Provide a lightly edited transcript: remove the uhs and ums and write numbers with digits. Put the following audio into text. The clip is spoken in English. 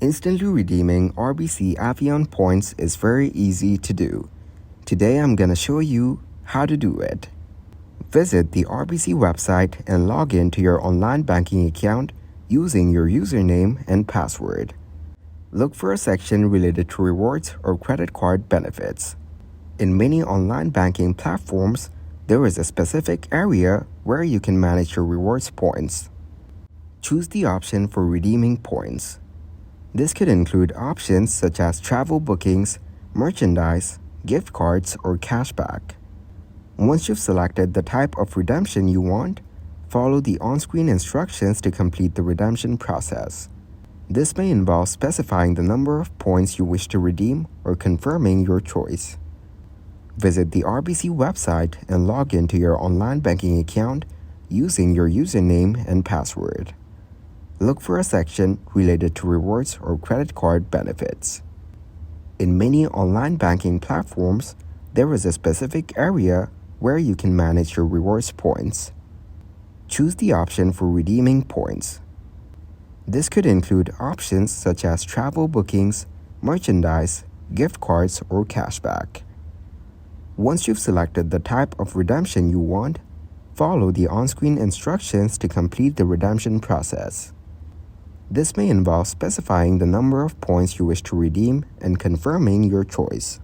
Instantly redeeming RBC Avion points is very easy to do. Today I'm gonna show you how to do it. Visit the RBC website and log in to your online banking account using your username and password. Look for a section related to rewards or credit card benefits. In many online banking platforms, there is a specific area where you can manage your rewards points. Choose the option for redeeming points. This could include options such as travel bookings, merchandise, gift cards, or cashback. Once you've selected the type of redemption you want, follow the on-screen instructions to complete the redemption process. This may involve specifying the number of points you wish to redeem or confirming your choice. Visit the RBC website and log into your online banking account using your username and password. Look for a section related to rewards or credit card benefits. In many online banking platforms, there is a specific area where you can manage your rewards points. Choose the option for redeeming points. This could include options such as travel bookings, merchandise, gift cards, or cashback. Once you've selected the type of redemption you want, follow the on-screen instructions to complete the redemption process. This may involve specifying the number of points you wish to redeem and confirming your choice.